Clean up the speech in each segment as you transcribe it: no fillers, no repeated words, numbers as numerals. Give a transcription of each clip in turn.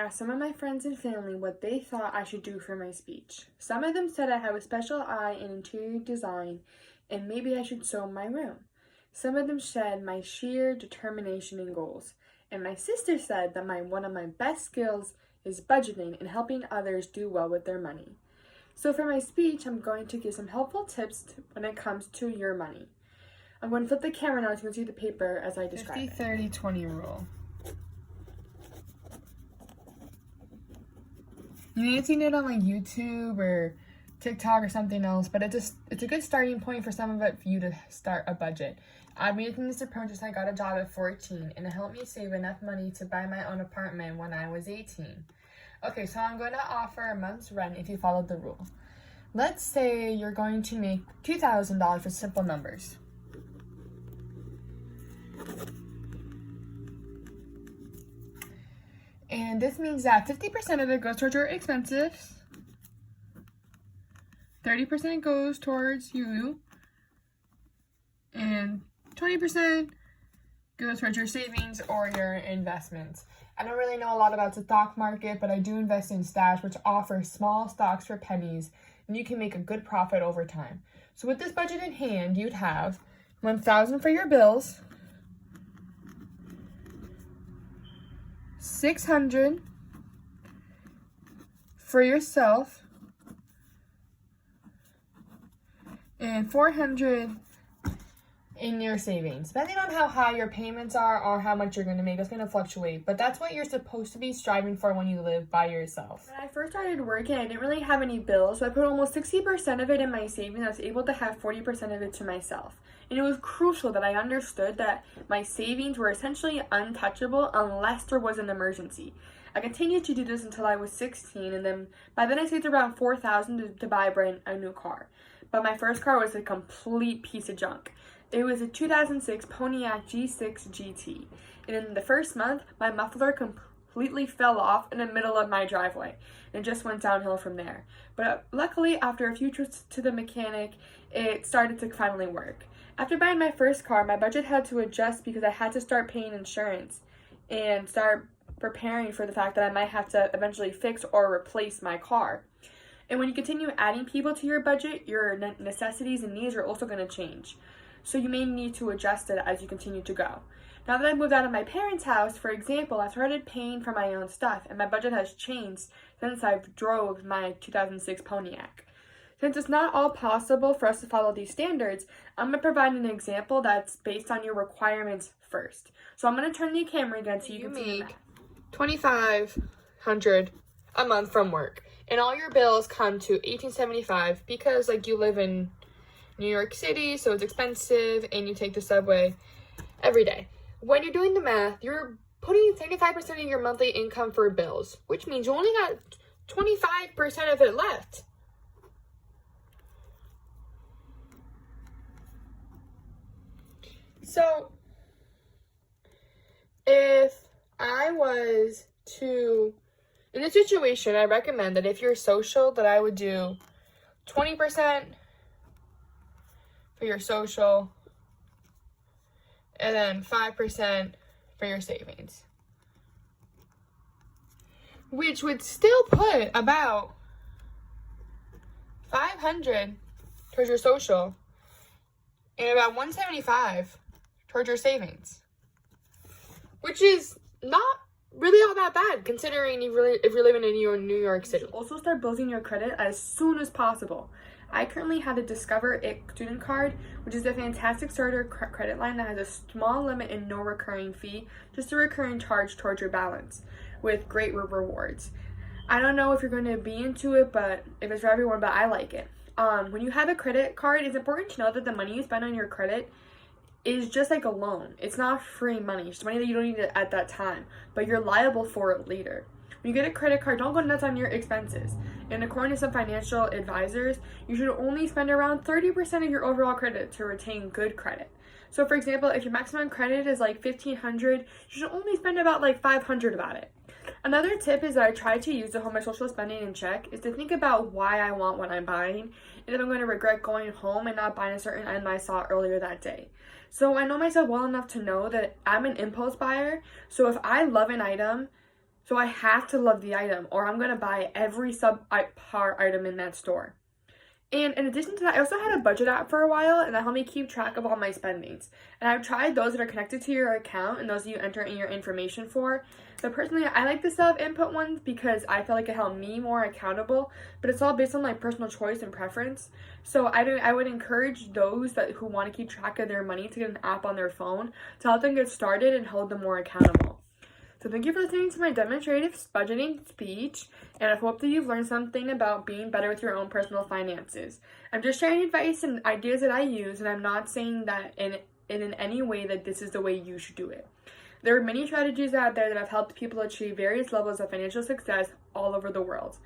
asked some of my friends and family what they thought I should do for my speech. Some of them said I have a special eye in interior design and maybe I should sew my room. Some of them said my sheer determination and goals. And my sister said that one of my best skills is budgeting and helping others do well with their money. So for my speech, I'm going to give some helpful tips when it comes to your money. I'm going to flip the camera now so you can see the paper as I describe 50, 30, 20 rule. You may have seen it on like YouTube or TikTok or something else, but it's a good starting point for some of you to start a budget. I've been using this approach since I got a job at 14, and it helped me save enough money to buy my own apartment when I was 18. Okay, so I'm going to offer a month's rent if you followed the rule. Let's say you're going to make $2,000 for simple numbers. And this means that 50% of it goes towards your expenses, 30% goes towards you, and 20% goes towards your savings or your investments. I don't really know a lot about the stock market, but I do invest in Stash, which offers small stocks for pennies, and you can make a good profit over time. So with this budget in hand, you'd have $1,000 for your bills, $600 for yourself, and $400 in your savings. Depending on how high your payments are or how much you're going to make, it's going to fluctuate. But that's what you're supposed to be striving for when you live by yourself. When I first started working, I didn't really have any bills, so I put almost 60% of it in my savings. I was able to have 40% of it to myself. And it was crucial that I understood that my savings were essentially untouchable unless there was an emergency. I continued to do this until I was 16, and then by then I saved around $4,000 to buy a new car. But my first car was a complete piece of junk. It was a 2006 Pontiac G6 GT. And in the first month, my muffler completely fell off in the middle of my driveway and just went downhill from there. But luckily, after a few trips to the mechanic, it started to finally work. After buying my first car, my budget had to adjust because I had to start paying insurance and start preparing for the fact that I might have to eventually fix or replace my car. And when you continue adding people to your budget, your necessities and needs are also going to change. So you may need to adjust it as you continue to go. Now that I moved out of my parents' house, for example, I started paying for my own stuff, and my budget has changed since I drove my 2006 Pontiac. Since it's not all possible for us to follow these standards, I'm going to provide an example that's based on your requirements first. So I'm going to turn the camera again so you can see that. $2,500 a month from work, and all your bills come to $1,875 because like you live in New York City, so it's expensive, and you take the subway every day. When you're doing the math, you're putting 75% of your monthly income for bills, which means you only got 25% of it left. So, if I was to, in a situation, I recommend that if you're social, that I would do 20% for your social, and then 5% for your savings, which would still put about $500 towards your social and about $175 towards your savings, which is not really all that bad considering if you're living in New York City. Also start building your credit as soon as possible. I currently have the Discover It student card, which is a fantastic starter credit line that has a small limit and no recurring fee, just a recurring charge towards your balance with great rewards. I don't know if you're going to be into it, but if it's for everyone, but I like it. When you have a credit card, it's important to know that the money you spend on your credit is just like a loan. It's not free money. It's money that you don't need at that time, but you're liable for it later. When you get a credit card, don't go nuts on your expenses. And according to some financial advisors, you should only spend around 30% of your overall credit to retain good credit. So for example, if your maximum credit is like $1,500, you should only spend about like $500 about it. Another tip is that I try to use to hold my social spending in check is to think about why I want what I'm buying, and if I'm going to regret going home and not buying a certain item I saw earlier that day. So I know myself well enough to know that I'm an impulse buyer. So if I love an item, So I have to love the item, or I'm going to buy every subpar item in that store. And in addition to that, I also had a budget app for a while, and that helped me keep track of all my spendings. And I've tried those that are connected to your account and those that you enter in your information for. But personally, I like the self-input ones because I feel like it helped me more accountable, but it's all based on my personal choice and preference. So I would encourage those who want to keep track of their money to get an app on their phone to help them get started and hold them more accountable. So thank you for listening to my demonstrative budgeting speech, and I hope that you've learned something about being better with your own personal finances. I'm just sharing advice and ideas that I use, and I'm not saying that in any way that this is the way you should do it. There are many strategies out there that have helped people achieve various levels of financial success all over the world.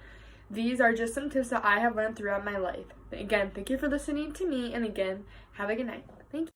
These are just some tips that I have learned throughout my life. Again, thank you for listening to me, and again, have a good night. Thank you.